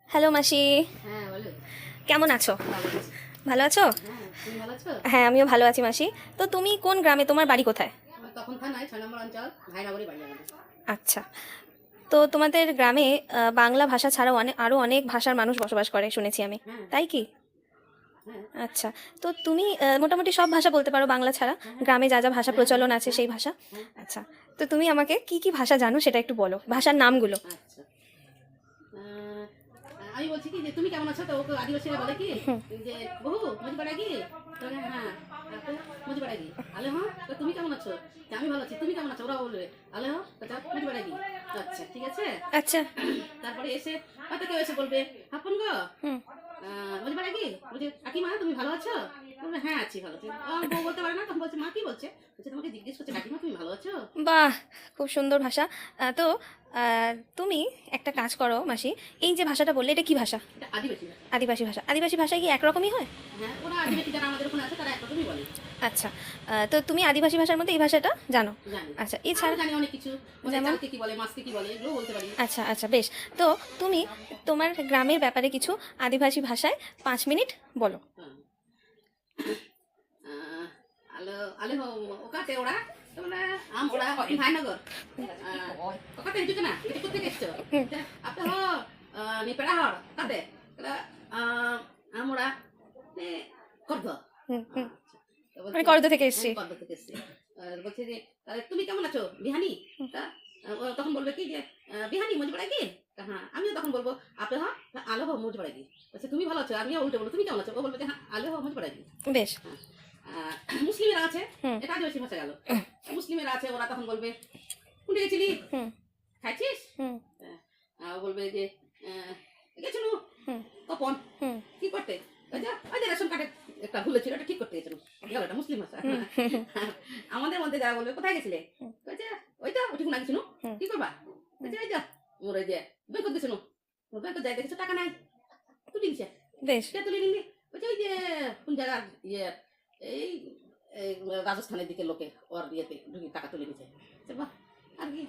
Hello মাসি, হ্যাঁ বলো। কেমন আছো? ভালো আছি। ভালো আছো? হ্যাঁ, তুমি ভালো আছো? হ্যাঁ, আমিও ভালো আছি মাসি। তো তুমি কোন গ্রামে, তোমার বাড়ি কোথায়? আমার তখন থানায় 6 নম্বর অঞ্চল ভাইনগরে বাড়ি আমাদের। আচ্ছা, তো তোমাদের গ্রামে বাংলা ভাষা ছাড়াও আরও অনেক ভাষার মানুষ বসবাস করে শুনেছি আমি, হ্যাঁ তাই কি? হ্যাঁ আচ্ছা, তো তুমি মোটামুটি সব ভাষা বলতে পারো বাংলা ছাড়া? হ্যাঁ গ্রামে যা যা ভাষা হ্যাঁ প্রচলন আছে হ্যাঁ সেই ভাষা? হ্যাঁ। আচ্ছা, তো তুমি আমাকে কি কি ভাষা জানো সেটা একটু বলো, ভাষার নামগুলো। আচ্ছা, আহ, আমি বলছি কি যে তুমি কেমন আছো, তো ওকে আদিবাসীরা বলে কি যে বহু মুজিপাড়া কি তোরে, হ্যাঁ আপু মুজিপাড়া কি আলে হ্যাঁ, তো তুমি কেমন আছো, যে আমি ভালো আছি, তুমি কেমন আছো, ওরা বলবে আলে হ্যাঁ তো মুজিপাড়া কি। আচ্ছা ঠিক আছে। আচ্ছা। তারপরে এসে হয়তো কেউ এসে বলবে আপন গো হুম। মুজিপাড়া কি, বলছে কাকিমা তুমি ভালো আছো, বলবে হ্যাঁ আছি ভালো আছি। বউ বলতে পারে না, তখন বলছে মা কি বলছে, বলছে তোমাকে জিজ্ঞেস করছে কাকিমা তুমি ভালো আছো। বাহ, খুব সুন্দর ভাষা। তো তুমি একটা কাজ করো মাসি, এই যে ভাষাটা বললে এটা কি ভাষা? এটা আদিবাসী ভাষা। আদিবাসী ভাষা। আদিবাসী ভাষায় কি একরকমই হয়? হ্যাঁ, ওরা আদিবাসী যারা আমাদের ওখানে আছে তারা একরকমই বলে। আচ্ছা, তো তুমি আদিবাসী ভাষার মধ্যে এই ভাষাটা জানো? জানি। আচ্ছা, আমি এছাড়া জানি অনেক কিছু, মানে যেমন? চালকে কি বলে, মাছকে কি বলে, এগুলো বলতে পারি। আচ্ছা আচ্ছা, বেশ। তো তুমি তোমার গ্রামের ব্যাপারে কিছু আদিবাসী ভাষায় 5 মিনিট বলো। হ্যাঁ। আহ, আলো আলে ওকাতে ওরা তোমরা আম ওরা ভাইনগর ওকাতে হিজুকে না এটা করতে এসছো আপনি হ নি পেড়া হর কাতে আম ওরা নে করদ। হুম হুম। আচ্ছা, আমি করদা থেকে এসেছি। করদ থেকে এসছে। বলছে যে তাহলে তুমি কেমন আছো বিহানি, তা ও তখন বলবে কি যে বিহানি মজ পড়া কি, হ্যাঁ আমিও তখন বলবো আপনি হ আলো হো মজ পড়া কি, বলছে তুমি ভালো আছো, আমিও উল্টো বলবো তুমি কেমন আছো, ও বলবে যে হ্যাঁ আলো হো মজ পড়া কি। বেশ। মুসলিমেরা আছে, হুম এটা আদিবাসী ভাষা গেল। মুসলিমেরা আছে, ওরা তখন বলবে কোনটা গেছিলি, হুম খাইছিস, হুম ও বলবে যে গেছিল হুম তপন হুম কি করতে, আচ্ছা ওই যে রেশন কার্ডে একটা ভুল ছিল, এটা ঠিক করতে গেছিল, গেল এটা মুসলিম ভাষা। আমাদের মধ্যে যারা বলবে কোথায় গেছিলে, বলছে ওই তো ওটি কোনা গেছিল, হুম। কি করবা, বলছে ওই যা মোরে যে ব্যাংকত গেছিল, ব্যাংকত যাই দেখেছো টাকা নাই, তুলি দিছে, বেশ। কে তুলে নিলি, বলছে ওই যে কোন জায়গার ইয়ে এই এই রাজস্থানের দিকে লোকে ওর ইয়েতে ঢুকি টাকা তুলে নিছে। বাহ, আর কি।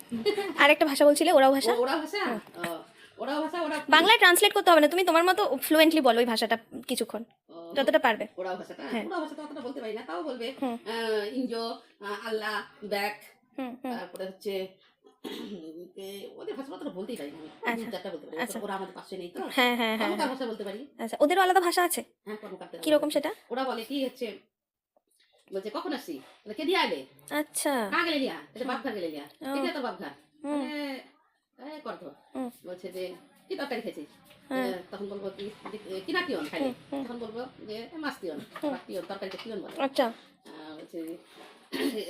আরেকটা ভাষা বলছিলে, ওরাও ভাষা? ওরা ভাষা, ওরা ভাষা ওরা বাংলায় ট্রান্সলেট করতে হবে না, তুমি তোমার মতো ফ্লুয়েন্টলি বলো ওই ভাষাটা কিছুক্ষণ, যতটা পারবে। ওরা ভাষাটা, হ্যাঁ। ওরা ভাষাটা অতটা বলতে পারি না, তাও বলবে হুম ইঞ্জো আল্লাহ ব্যাক, হুম হুম। তারপরে হচ্ছে ওদের ভাষা অতটা বলতেই পারি না আমি, আচ্ছা দু চারটা বলতে পারি, আচ্ছা। ওরা আমাদের পাশে নেই তো। হ্যাঁ হ্যাঁ হ্যাঁ কর্মকার হ্যাঁ। ভাষা বলতে পারি। আচ্ছা, ওদেরও আলাদা ভাষা আছে? হ্যাঁ কর্মকারদের কিরকম সেটা? ওরা বলে কি হচ্ছে, বলছে কখন আসছি, বলে কে দিয়ে আলে, আচ্ছা। কা গেলে লিয়া, এটা বাপঘাট গেলে লিয়া, ও। এটা তো বাপঘাট, হুম মানে করতো, হুম বলছে যে কি তরকারি খেয়েছিস, হ্যাঁ তখন বলবো কি কি না টিয়ন খাইলে, হুম হুম তখন বলবো যে মাছ টিয়ন হুম। বা টিয়ন তরকারিতে টিয়ন বলে। আচ্ছা। বলছে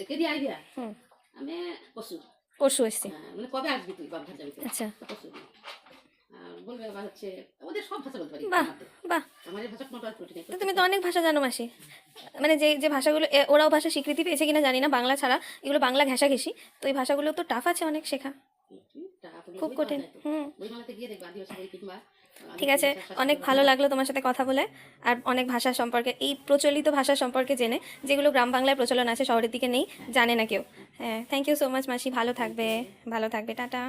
কে দিয়ে আইডিয়া, হুম। আমি পশু, পরশু এসছি। মানে কবে আসবি তুই বাপঘাট যাবি তো, আচ্ছা। তো পশু বলবে আবার হচ্ছে ওদের সব ভাষা বলতে পারি বাহ বাহ, আমাদের ভাষা কোনো ত্রুটি নেই। তো তুমি তো অনেক ভাষা জানো মাসি। মানে যে যে ভাষাগুলো ওরাও ভাষা স্বীকৃতি পেয়েছে কিনা জানি না, বাংলা ছাড়া এগুলো বাংলা ঘেঁষাঘেঁষি, তো এই ভাষাগুলো তো টাফ আছে অনেক শেখা, খুব কঠিন। হুম। বইমেলাতে গিয়ে দেখবে আদিবাসী বই কিংবা ঠিক আছে, অনেক ভালো লাগলো তোমার সাথে কথা বলে, আর অনেক ভাষা সম্পর্কে, এই প্রচলিত ভাষা সম্পর্কে জেনে, যেগুলো গ্রাম বাংলায় প্রচলন আছে, শহরের দিকে নেই, জানে না কেউ। হ্যাঁ, থ্যাংক ইউ সো মাচ মাসি, ভালো থাকবে, ভালো থাকবে, টাটা।